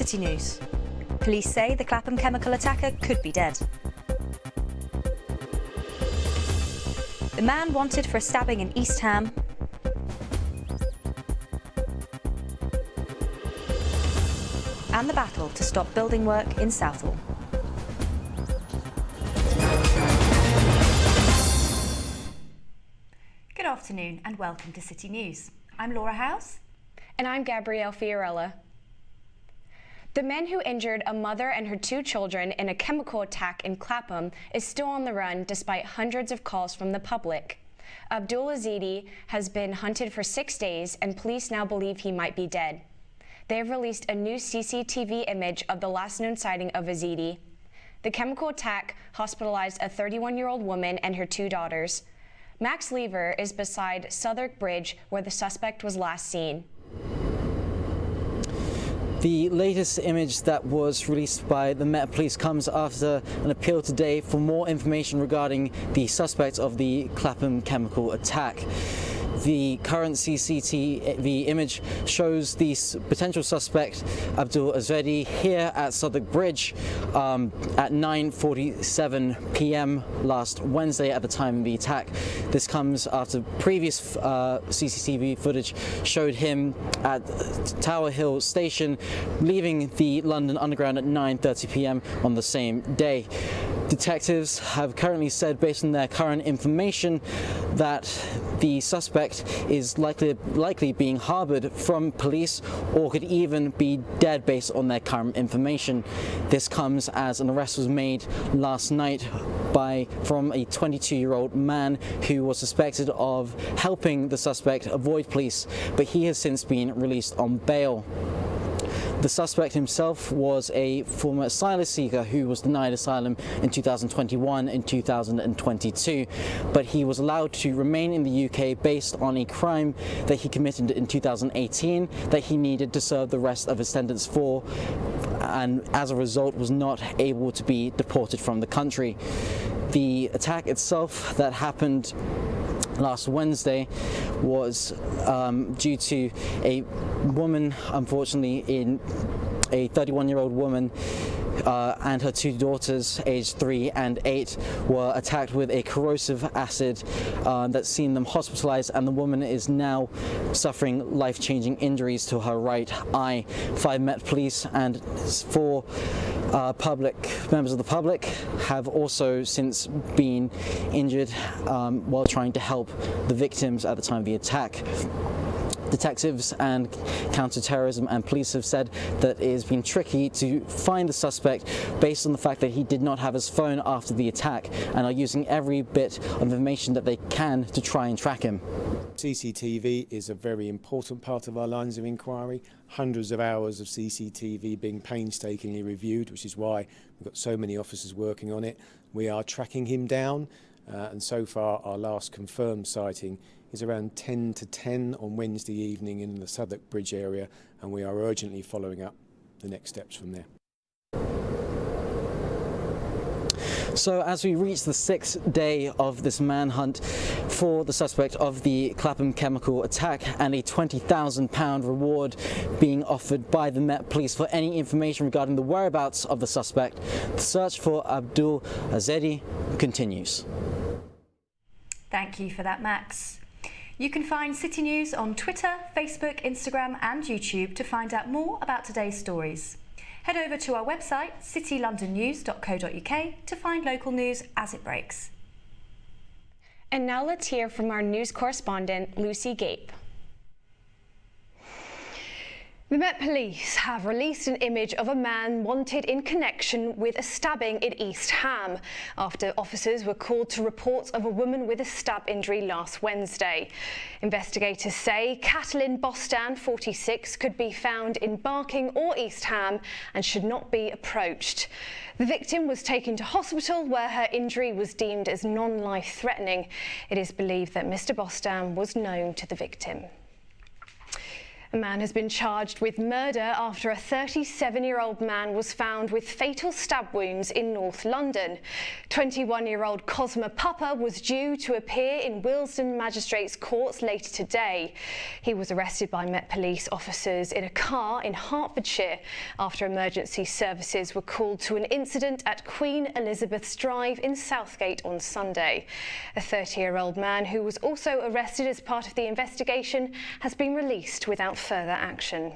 City News. Police say the Clapham chemical attacker could be dead. The man wanted for a stabbing in East Ham. And the battle to stop building work in Southall. Good afternoon and welcome to City News. I'm Laura House. And I'm Gabrielle Fiorella. The man who injured a mother and her 2 children in a chemical attack in Clapham is still on the run despite hundreds of calls from the public. Abdul Azidi has been hunted for 6 days and police now believe he might be dead. They have released a new CCTV image of the last known sighting of Azidi. The chemical attack hospitalized a 31-year-old woman and her 2 daughters. Max Lever is beside Southwark Bridge where the suspect was last seen. The latest image that was released by the Met Police comes after an appeal today for more information regarding the suspect of the Clapham chemical attack. The current CCTV image shows the potential suspect, Abdul Azedi, here at Southwark Bridge at 9:47 p.m. last Wednesday at the time of the attack. This comes after previous CCTV footage showed him at Tower Hill Station leaving the London Underground at 9:30 p.m. on the same day. Detectives have currently said, based on their current information, that the suspect is likely being harboured from police or could even be dead based on their current information. This comes as an arrest was made last night from a 22-year-old man who was suspected of helping the suspect avoid police, but he has since been released on bail. The suspect himself was a former asylum seeker who was denied asylum in 2021 and 2022, but he was allowed to remain in the UK based on a crime that he committed in 2018 that he needed to serve the rest of his sentence for, and as a result was not able to be deported from the country. The attack itself that happened last Wednesday was due to a woman, unfortunately, a 31-year-old woman and her 2 daughters, aged 3 and 8, were attacked with a corrosive acid that's seen them hospitalized, and the woman is now suffering life-changing injuries to her right eye. 5 Met Police and 4 members of the public have also since been injured while trying to help the victims at the time of the attack. Detectives and counter-terrorism and police have said that it has been tricky to find the suspect based on the fact that he did not have his phone after the attack and are using every bit of information that they can to try and track him. CCTV is a very important part of our lines of inquiry. Hundreds of hours of CCTV being painstakingly reviewed, which is why we've got so many officers working on it. We are tracking him down, and so far our last confirmed sighting is around 10 to 10 on Wednesday evening in the Southwark Bridge area, and we are urgently following up the next steps from there. So as we reach the 6th day of this manhunt for the suspect of the Clapham chemical attack and a £20,000 reward being offered by the Met Police for any information regarding the whereabouts of the suspect, the search for Abdul Azedi continues. Thank you for that, Max. You can find City News on Twitter, Facebook, Instagram and YouTube to find out more about today's stories. Head over to our website, citylondonnews.co.uk, to find local news as it breaks. And now let's hear from our news correspondent, Lucy Gape. The Met Police have released an image of a man wanted in connection with a stabbing in East Ham after officers were called to reports of a woman with a stab injury last Wednesday. Investigators say Catalin Bostan, 46, could be found in Barking or East Ham and should not be approached. The victim was taken to hospital where her injury was deemed as non-life-threatening. It is believed that Mr. Bostan was known to the victim. A man has been charged with murder after a 37-year-old man was found with fatal stab wounds in North London. 21-year-old Cosma Papa was due to appear in Willesden Magistrates Courts later today. He was arrested by Met Police officers in a car in Hertfordshire after emergency services were called to an incident at Queen Elizabeth's Drive in Southgate on Sunday. A 30-year-old man who was also arrested as part of the investigation has been released without further action.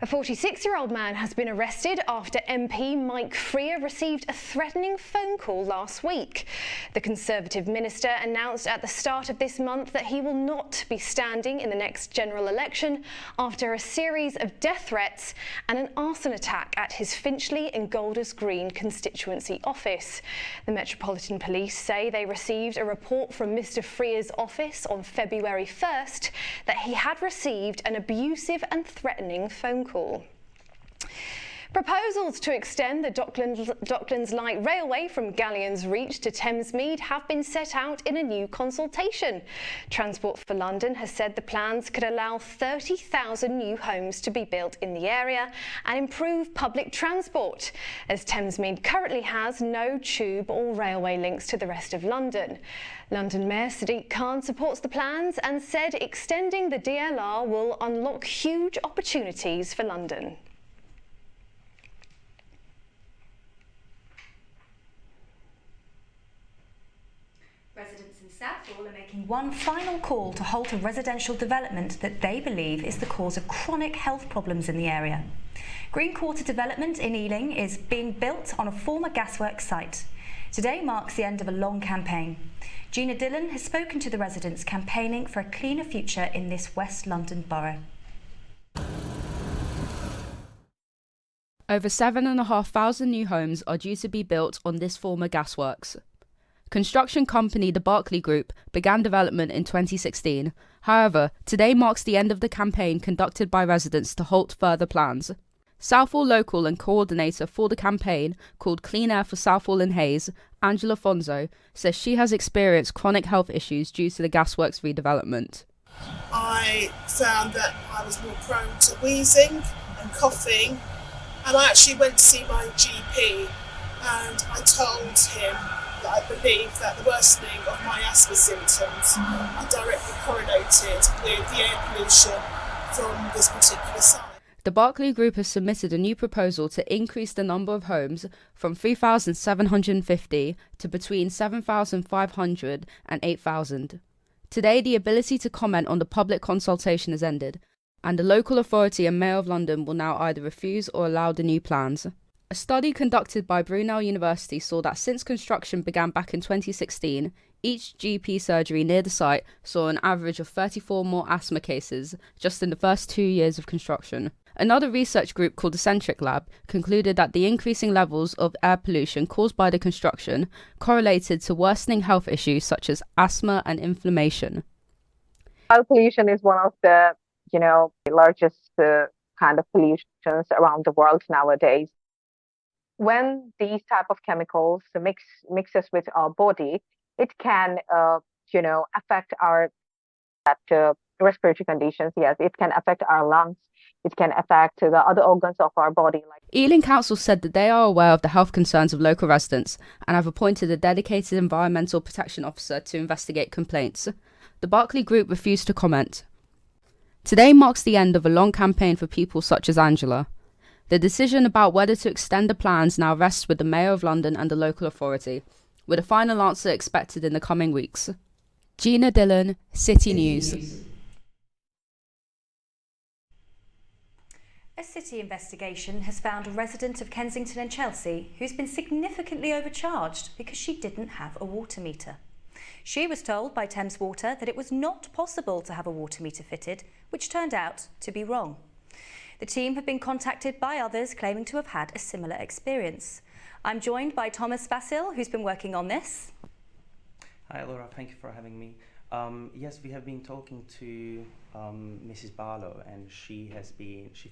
A 46-year-old man has been arrested after MP Mike Freer received a threatening phone call last week. The Conservative minister announced at the start of this month that he will not be standing in the next general election after a series of death threats and an arson attack at his Finchley and Golders Green constituency office. The Metropolitan Police say they received a report from Mr Freer's office on February 1st that he had received an abusive and threatening phone call. Proposals to extend the Docklands Light Railway from Galleons Reach to Thamesmead have been set out in a new consultation. Transport for London has said the plans could allow 30,000 new homes to be built in the area and improve public transport, as Thamesmead currently has no tube or railway links to the rest of London. London Mayor Sadiq Khan supports the plans and said extending the DLR will unlock huge opportunities for London. Residents in Southall are making one final call to halt a residential development that they believe is the cause of chronic health problems in the area. Green Quarter Development in Ealing is being built on a former gasworks site. Today marks the end of a long campaign. Gina Dillon has spoken to the residents campaigning for a cleaner future in this West London borough. Over 7,500 new homes are due to be built on this former gasworks. Construction company the Barclay Group began development in 2016. However, today marks the end of the campaign conducted by residents to halt further plans. Southall local and coordinator for the campaign, called Clean Air for Southall and Hayes, Angela Fonzo, says she has experienced chronic health issues due to the gasworks redevelopment. I found that I was more prone to wheezing and coughing, and I actually went to see my GP, and I told him that I believe that the worsening of my asthma symptoms are directly correlated with the air pollution from this particular site. The Barclay Group has submitted a new proposal to increase the number of homes from 3,750 to between 7,500 and 8,000. Today, the ability to comment on the public consultation has ended, and the local authority and Mayor of London will now either refuse or allow the new plans. A study conducted by Brunel University saw that since construction began back in 2016, each GP surgery near the site saw an average of 34 more asthma cases just in the first 2 years of construction. Another research group called the Centric Lab concluded that the increasing levels of air pollution caused by the construction correlated to worsening health issues such as asthma and inflammation. Air pollution is one of the, largest kind of pollutions around the world nowadays. When these type of chemicals mixes with our body, it can, affect our respiratory conditions. Yes, it can affect our lungs. It can affect the other organs of our body. Ealing Council said that they are aware of the health concerns of local residents and have appointed a dedicated environmental protection officer to investigate complaints. The Barclay Group refused to comment. Today marks the end of a long campaign for people such as Angela. The decision about whether to extend the plans now rests with the Mayor of London and the local authority, with a final answer expected in the coming weeks. Gina Dillon, City News. A city investigation has found a resident of Kensington and Chelsea who's been significantly overcharged because she didn't have a water meter. She was told by Thames Water that it was not possible to have a water meter fitted, which turned out to be wrong. The team have been contacted by others claiming to have had a similar experience. I'm joined by Thomas Basil, who's been working on this. Hi Laura, thank you for having me. Yes, we have been talking to Mrs. Barlow, and she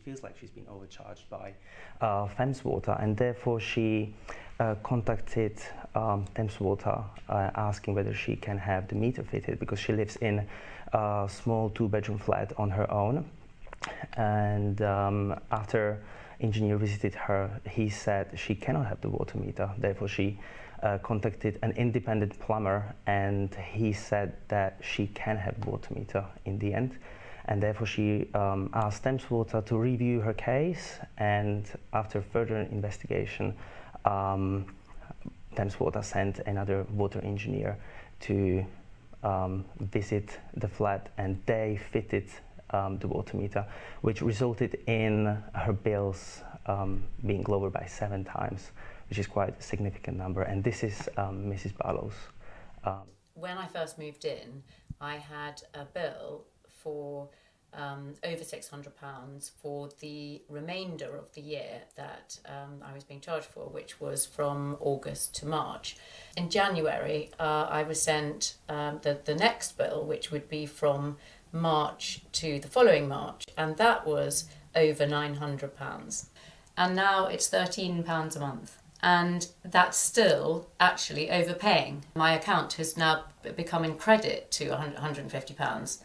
feels like she's been overcharged by Thames Water, and therefore she contacted Thames Water asking whether she can have the meter fitted because she lives in a small 2-bedroom flat on her own. And after engineer visited her, he said she cannot have the water meter. Therefore, she contacted an independent plumber, and he said that she can have the water meter in the end. And therefore, she asked Thames Water to review her case. And after further investigation, Thames Water sent another water engineer to visit the flat, and they fitted the water meter, which resulted in her bills being lowered by 7 times, which is quite a significant number. And this is Mrs. Barlow's. When I first moved in, I had a bill for over £600 for the remainder of the year that I was being charged for, which was from August to March. In January, I was sent the next bill, which would be from March to the following March, and that was over £900. And now it's £13 a month. And that's still actually overpaying. My account has now become in credit to £150.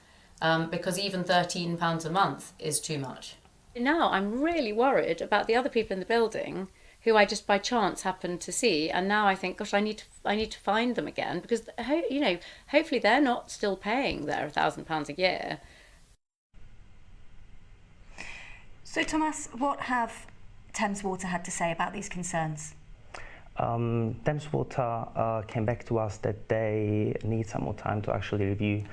Because even £13 a month is too much. Now I'm really worried about the other people in the building who I just by chance happened to see, and now I think, gosh, I need to find them again, because hopefully they're not still paying their £1,000 a year. So Thomas, what have Thames Water had to say about these concerns? Thames Water came back to us that they need some more time to actually review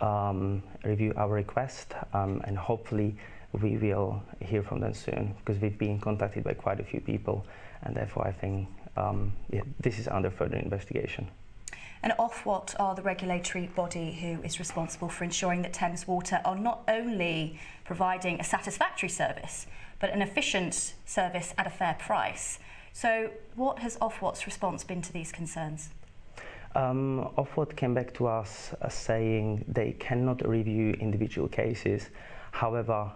our request, and hopefully we will hear from them soon, because we've been contacted by quite a few people, and therefore I think this is under further investigation. And Ofwat are the regulatory body who is responsible for ensuring that Thames Water are not only providing a satisfactory service, but an efficient service at a fair price. So what has Ofwat's response been to these concerns? Ofwat came back to us saying they cannot review individual cases. However,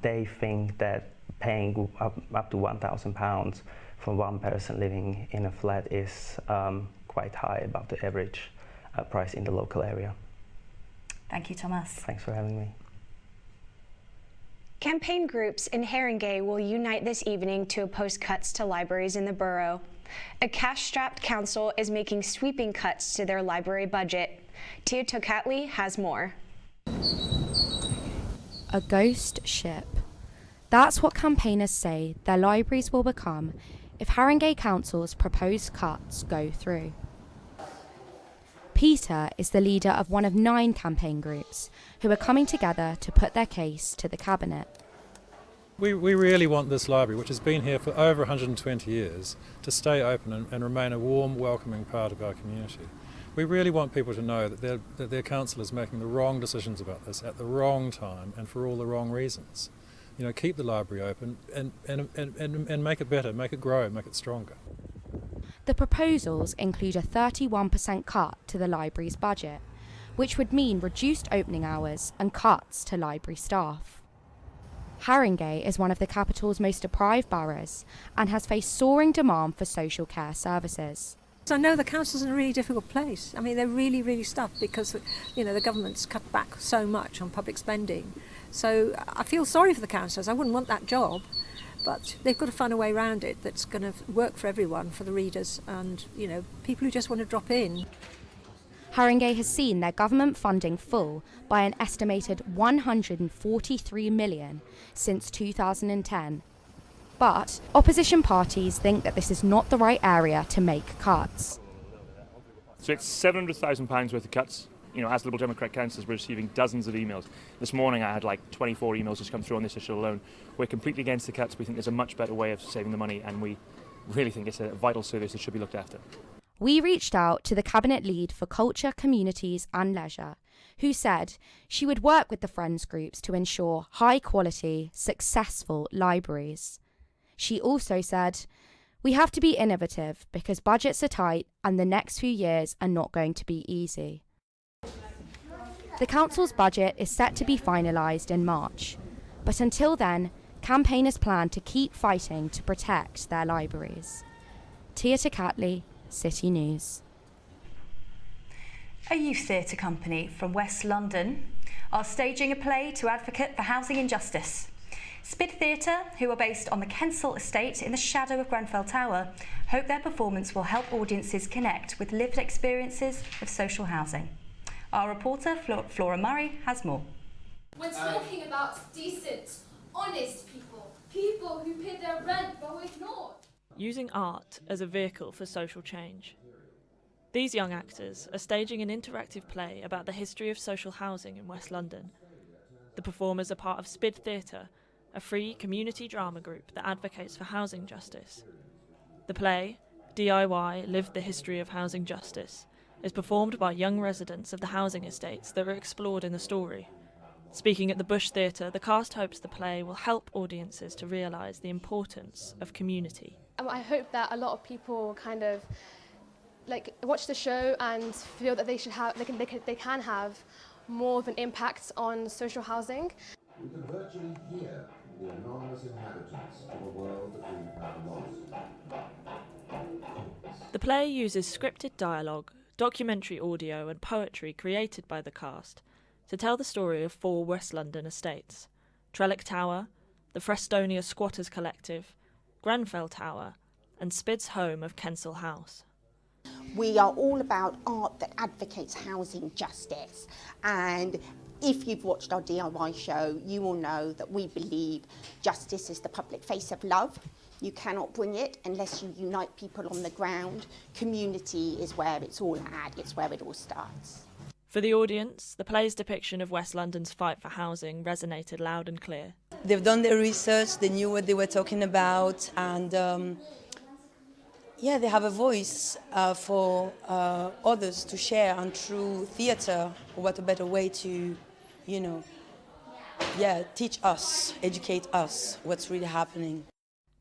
they think that paying up to £1,000 for one person living in a flat is quite high, above the average price in the local area. Thank you, Thomas. Thanks for having me. Campaign groups in Haringey will unite this evening to oppose cuts to libraries in the borough. A cash-strapped council is making sweeping cuts to their library budget. Tia Tokatli has more. A ghost ship. That's what campaigners say their libraries will become if Haringey Council's proposed cuts go through. Peter is the leader of one of 9 campaign groups who are coming together to put their case to the Cabinet. We really want this library, which has been here for over 120 years, to stay open and remain a warm, welcoming part of our community. We really want people to know that their council is making the wrong decisions about this at the wrong time and for all the wrong reasons. You know, keep the library open and make it better, make it grow, make it stronger. The proposals include a 31% cut to the library's budget, which would mean reduced opening hours and cuts to library staff. Haringey is one of the capital's most deprived boroughs and has faced soaring demand for social care services. I know the council's in a really difficult place. I mean, they're really, really stuffed because, you know, the government's cut back so much on public spending. So I feel sorry for the councillors. I wouldn't want that job, but they've got to find a way around it that's going to work for everyone, for the readers and, you know, people who just want to drop in. Haringey has seen their government funding fall by an estimated £143 million since 2010. But opposition parties think that this is not the right area to make cuts. So it's £700,000 worth of cuts. You know, as Liberal Democrat councillors, we're receiving dozens of emails. This morning I had like 24 emails just come through on this issue alone. We're completely against the cuts. We think there's a much better way of saving the money, and we really think it's a vital service that should be looked after. We reached out to the Cabinet lead for Culture, Communities and Leisure, who said she would work with the Friends groups to ensure high-quality, successful libraries. She also said, "We have to be innovative because budgets are tight and the next few years are not going to be easy." The council's budget is set to be finalised in March, but until then, campaigners plan to keep fighting to protect their libraries. Tia Tokatli, City News. A youth theatre company from West London are staging a play to advocate for housing injustice. Spid Theatre, who are based on the Kensal estate in the shadow of Grenfell Tower, hope their performance will help audiences connect with lived experiences of social housing. Our reporter, Flora Murray, has more. We're talking about decent, honest people, people who pay their rent but were ignored. Using art as a vehicle for social change. These young actors are staging an interactive play about the history of social housing in West London. The performers are part of Spid Theatre, a free community drama group that advocates for housing justice. The play, DIY Lived the History of Housing Justice, is performed by young residents of the housing estates that are explored in the story. Speaking at the Bush Theatre, the cast hopes the play will help audiences to realise the importance of community. I hope that a lot of people kind of watch the show and feel that they can have more of an impact on social housing. We can virtually hear the anonymous inhabitants of a world that we have lost. The play uses scripted dialogue, documentary audio and poetry created by the cast to tell the story of 4 West London estates: Trellick Tower, the Frestonia Squatters Collective, Grenfell Tower and Spid's home of Kensal House. We are all about art that advocates housing justice, and if you've watched our DIY show, you will know that we believe justice is the public face of love. You cannot bring it unless you unite people on the ground. Community is where it's all at, it's where it all starts. For the audience, the play's depiction of West London's fight for housing resonated loud and clear. They've done their research, they knew what they were talking about, and they have a voice for others to share, and through theatre, what a better way to, teach us, educate us what's really happening.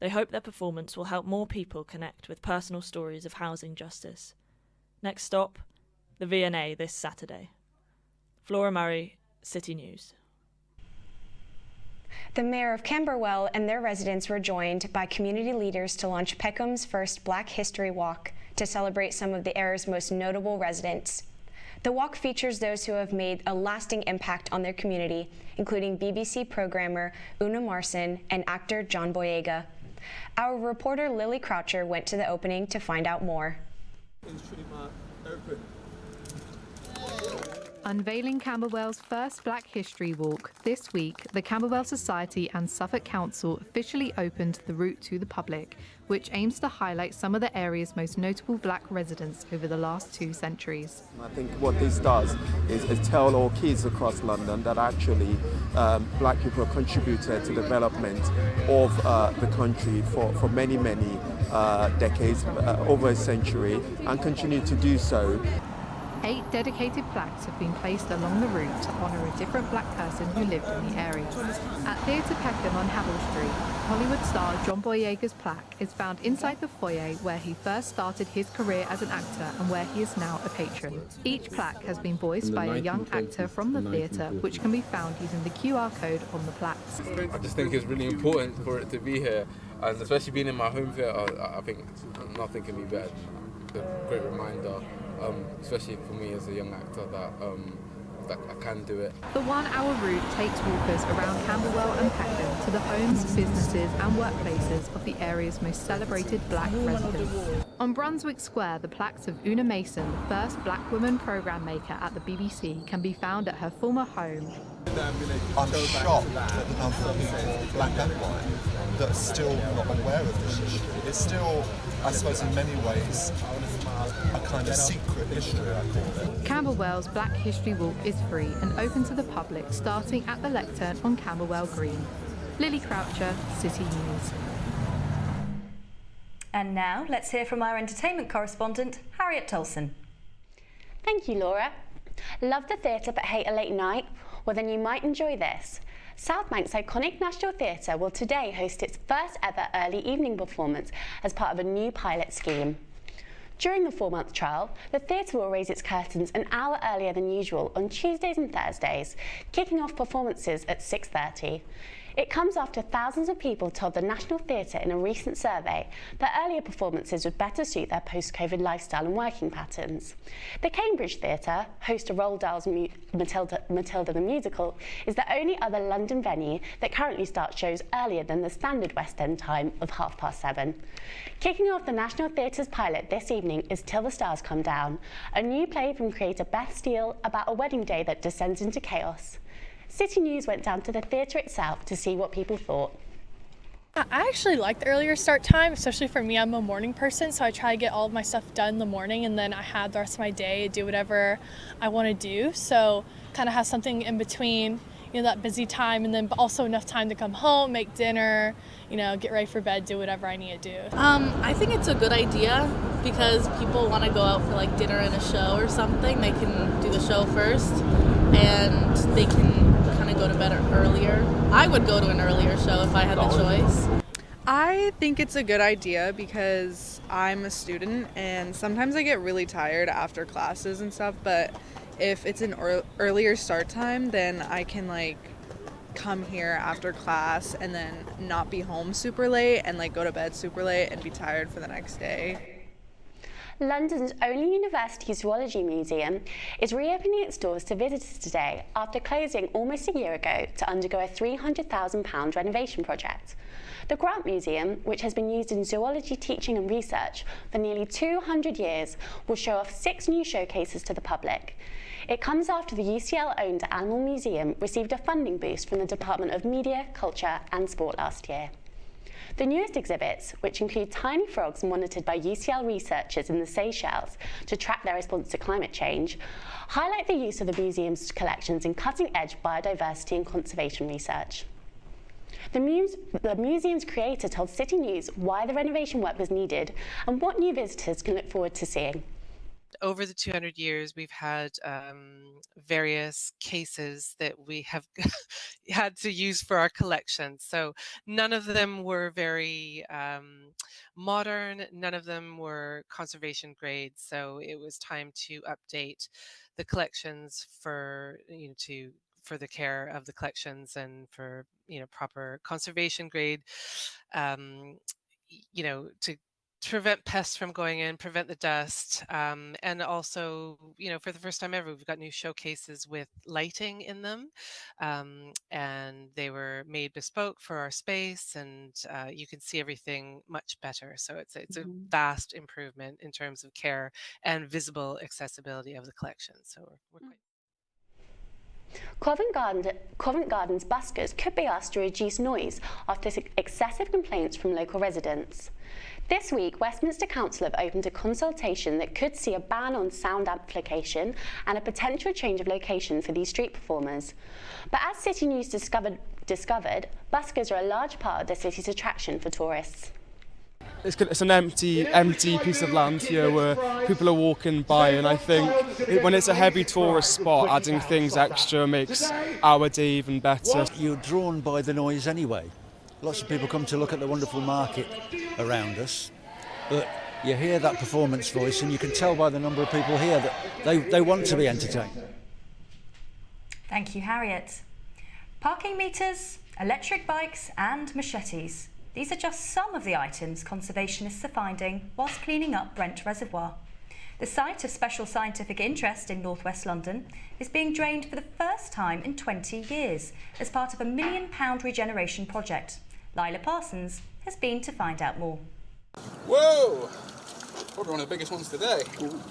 They hope their performance will help more people connect with personal stories of housing justice. Next stop, the V&A this Saturday. Flora Murray, City News. The Mayor of Camberwell and their residents were joined by community leaders to launch Peckham's first Black History Walk to celebrate some of the area's most notable residents. The walk features those who have made a lasting impact on their community, including BBC programmer Una Marson and actor John Boyega. Our reporter Lily Croucher went to the opening to find out more. Unveiling Camberwell's first Black History Walk, this week the Camberwell Society and Suffolk Council officially opened the route to the public, which aims to highlight some of the area's most notable black residents over the last 2 centuries. I think what this does is tell all kids across London that actually black people have contributed to the development of the country for many decades, over a century, and continue to do so. 8 dedicated plaques have been placed along the route to honour a different black person who lived in the area. At Theatre Peckham on Havel Street, Hollywood star John Boyega's plaque is found inside the foyer where he first started his career as an actor and where he is now a patron. Each plaque has been voiced by a young actor from the theatre, which can be found using the QR code on the plaques. I just think it's really important for it to be here, and especially being in my home theatre, I think nothing can be better. It's a great reminder, especially for me as a young actor, that I can do it. The 1-hour route takes walkers around Camberwell and Peckham to the homes, businesses and workplaces of the area's most celebrated black residents. On Brunswick Square, the plaques of Una Mason, the first black woman programme maker at the BBC, can be found at her former home. I'm shocked at the number of people, black and white, that are still not aware of this history. It's still, I suppose in many ways, a kind of secret history, I call it. Camberwell's Black History Walk is free and open to the public starting at the lectern on Camberwell Green. Lily Croucher, City News. And now let's hear from our entertainment correspondent, Harriet Tolson. Thank you, Laura. Love the theatre but hate a late night? Well, then you might enjoy this. Southbank's iconic National Theatre will today host its first ever early evening performance as part of a new pilot scheme. During the 4-month trial, the theatre will raise its curtains an hour earlier than usual on Tuesdays and Thursdays, kicking off performances at 6:30. It comes after thousands of people told the National Theatre in a recent survey that earlier performances would better suit their post-COVID lifestyle and working patterns. The Cambridge Theatre, host of Roald Dahl's Matilda the Musical, is the only other London venue that currently starts shows earlier than the standard West End time of 7:30. Kicking off the National Theatre's pilot this evening is Till the Stars Come Down, a new play from creator Beth Steele about a wedding day that descends into chaos. City News went down to the theatre itself to see what people thought. I actually like the earlier start time, especially for me. I'm a morning person, so I try to get all of my stuff done in the morning, and then I have the rest of my day to do whatever I want to do. So kind of have something in between, that busy time, and then but also enough time to come home, make dinner, get ready for bed, do whatever I need to do. I think it's a good idea because people want to go out for like dinner and a show or something. They can do the show first, and they can kind of go to bed earlier. I would go to an earlier show if I had the choice. I think it's a good idea because I'm a student and sometimes I get really tired after classes and stuff, but if it's an earlier start time, then I can come here after class and then not be home super late and go to bed super late and be tired for the next day. London's only university zoology museum is reopening its doors to visitors today after closing almost a year ago to undergo a £300,000 renovation project. The Grant Museum, which has been used in zoology teaching and research for nearly 200 years, will show off 6 new showcases to the public. It comes after the UCL-owned Animal Museum received a funding boost from the Department of Media, Culture and Sport last year. The newest exhibits, which include tiny frogs monitored by UCL researchers in the Seychelles to track their response to climate change, highlight the use of the museum's collections in cutting-edge biodiversity and conservation research. The museum's creator told City News why the renovation work was needed and what new visitors can look forward to seeing. Over the 200 years, we've had various cases that we have had to use for our collections. So none of them were very modern, none of them were conservation grade. So it was time to update the collections for the care of the collections and for proper conservation grade. To prevent pests from going in, prevent the dust, and also, for the first time ever, we've got new showcases with lighting in them, and they were made bespoke for our space, and you can see everything much better. So it's a vast improvement in terms of care and visible accessibility of the collection. So we're quite. Covent Garden's buskers could be asked to reduce noise after excessive complaints from local residents. This week, Westminster Council have opened a consultation that could see a ban on sound amplification and a potential change of location for these street performers. But as City News discovered, buskers are a large part of the city's attraction for tourists. It's an empty piece of land here where people are walking by, and I think when it's a heavy tourist spot, adding things extra makes our day even better. You're drawn by the noise anyway. Lots of people come to look at the wonderful market around us, but you hear that performance voice and you can tell by the number of people here that they want to be entertained. Thank you, Harriet. Parking meters, electric bikes and machetes. These are just some of the items conservationists are finding whilst cleaning up Brent Reservoir. The site of special scientific interest in northwest London is being drained for the first time in 20 years as part of a £1 million regeneration project. Lila Parsons has been to find out more. Whoa! Probably one of the biggest ones today.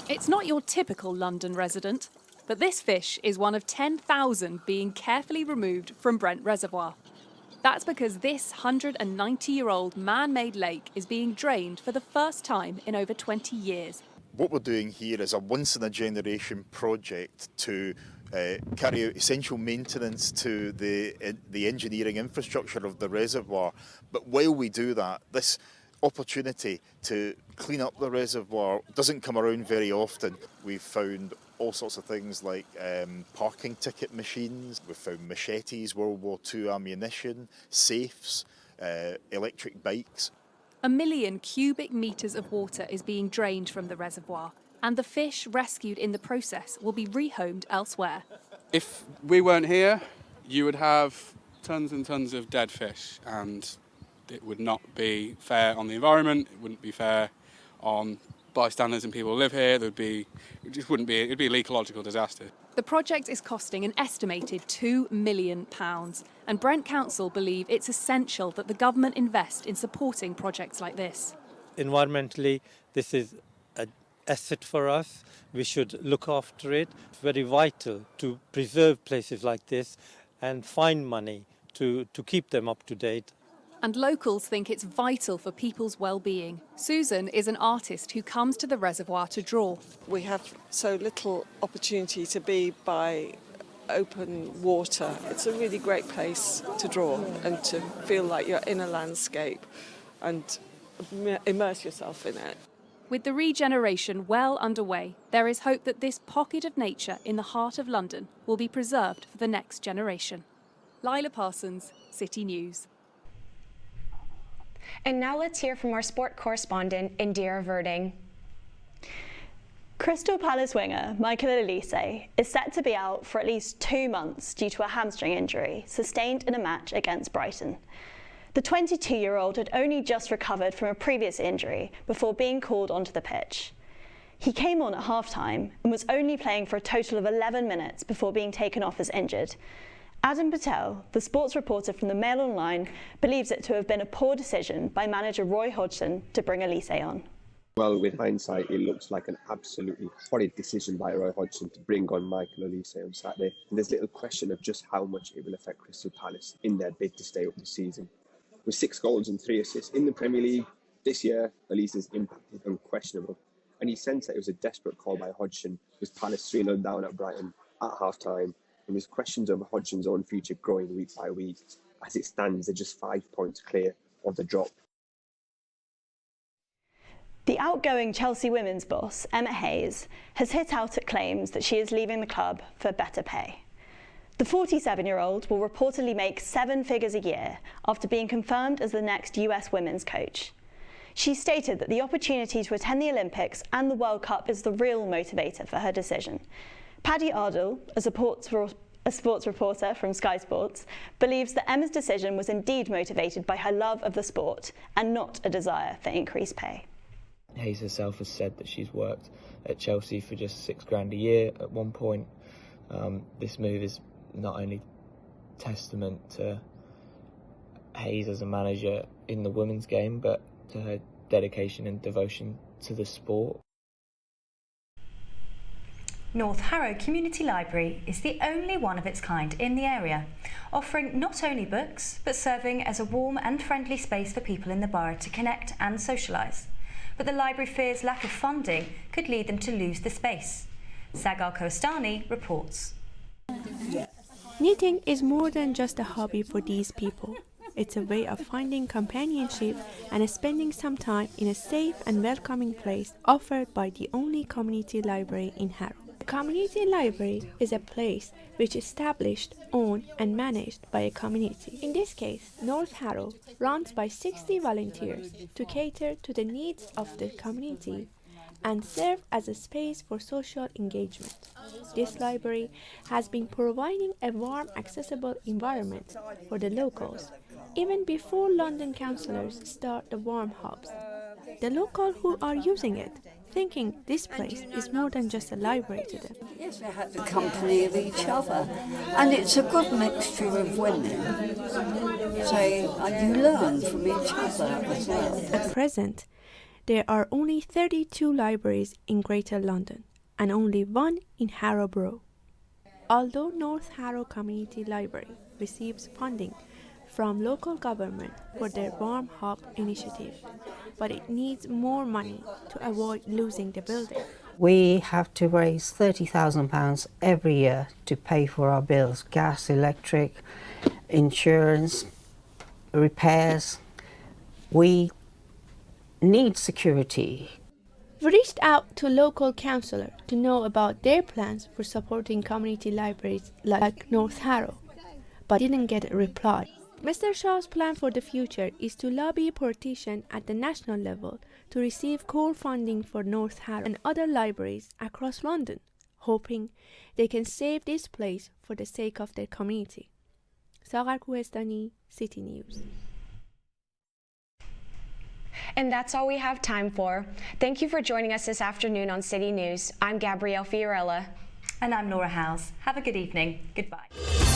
It's not your typical London resident, but this fish is one of 10,000 being carefully removed from Brent Reservoir. That's because this 190-year-old man-made lake is being drained for the first time in over 20 years. What we're doing here is a once-in-a-generation project to carry out essential maintenance to the engineering infrastructure of the reservoir. But while we do that, this opportunity to clean up the reservoir doesn't come around very often. We've found all sorts of things like parking ticket machines, we've found machetes, World War II ammunition, safes, electric bikes. 1 million cubic metres of water is being drained from the reservoir, and the fish rescued in the process will be rehomed elsewhere. If we weren't here, you would have tons and tons of dead fish, and it would not be fair on the environment. It wouldn't be fair on bystanders and people who live here. It'd be an ecological disaster. The project is costing an estimated £2 million, and Brent Council believe it's essential that the government invest in supporting projects like this. Environmentally, this is an asset for us. We should look after it. It's very vital to preserve places like this and find money to keep them up to date. And locals think it's vital for people's well-being. Susan is an artist who comes to the reservoir to draw. We have so little opportunity to be by open water. It's a really great place to draw and to feel like you're in a landscape and immerse yourself in it. With the regeneration well underway, there is hope that this pocket of nature in the heart of London will be preserved for the next generation. Lila Parsons, City News. And now let's hear from our sport correspondent, Indira Verding. Crystal Palace winger Michael Olise is set to be out for at least 2 months due to a hamstring injury sustained in a match against Brighton. The 22-year-old had only just recovered from a previous injury before being called onto the pitch. He came on at half-time and was only playing for a total of 11 minutes before being taken off as injured. Adam Patel, the sports reporter from the Mail Online, believes it to have been a poor decision by manager Roy Hodgson to bring Olise on. Well, with hindsight, it looks like an absolutely horrid decision by Roy Hodgson to bring on Michael Olise on Saturday. And there's little question of just how much it will affect Crystal Palace in their bid to stay up this season. With 6 goals and 3 assists in the Premier League this year, Olise's impact is unquestionable. And he sensed that it was a desperate call by Hodgson, with Palace 3-0 down at Brighton at half-time. And there's questions over Hodgson's own future growing week by week. As it stands, they're just 5 points clear of the drop. The outgoing Chelsea women's boss, Emma Hayes, has hit out at claims that she is leaving the club for better pay. The 47-year-old will reportedly make 7 figures a year after being confirmed as the next US women's coach. She stated that the opportunity to attend the Olympics and the World Cup is the real motivator for her decision. Paddy Ardle, a sports reporter from Sky Sports, believes that Emma's decision was indeed motivated by her love of the sport and not a desire for increased pay. Hayes herself has said that she's worked at Chelsea for just £6,000 a year at one point. This move is not only testament to Hayes as a manager in the women's game, but to her dedication and devotion to the sport. North Harrow Community Library is the only one of its kind in the area, offering not only books, but serving as a warm and friendly space for people in the borough to connect and socialise. But the library fears lack of funding could lead them to lose the space. Sagar Kostani reports. Knitting is more than just a hobby for these people. It's a way of finding companionship and spending some time in a safe and welcoming place offered by the only community library in Harrow. The community library is a place which is established, owned and managed by a community. In this case, North Harrow runs by 60 volunteers to cater to the needs of the community and serve as a space for social engagement. This library has been providing a warm, accessible environment for the locals, even before London councillors start the warm hubs. The locals who are using it, thinking this place is more than just a library to them. Yes, they had the company of each other, and it's a good mixture of women, so you learn from each other as well. At present, there are only 32 libraries in Greater London and only 1 in Harrow Borough. Although North Harrow Community Library receives funding from local government for their Warm Hub initiative, but it needs more money to avoid losing the building. We have to raise £30,000 every year to pay for our bills: gas, electric, insurance, repairs. We need security. We reached out to local councillors to know about their plans for supporting community libraries like North Harrow, but didn't get a reply. Mr. Shaw's plan for the future is to lobby partition at the national level to receive core funding for North Harrow and other libraries across London, hoping they can save this place for the sake of their community. ساغر کوهستانی, City News. And that's all we have time for. Thank you for joining us this afternoon on City News. I'm Gabrielle Fiorella. And I'm Laura Howes. Have a good evening. Goodbye.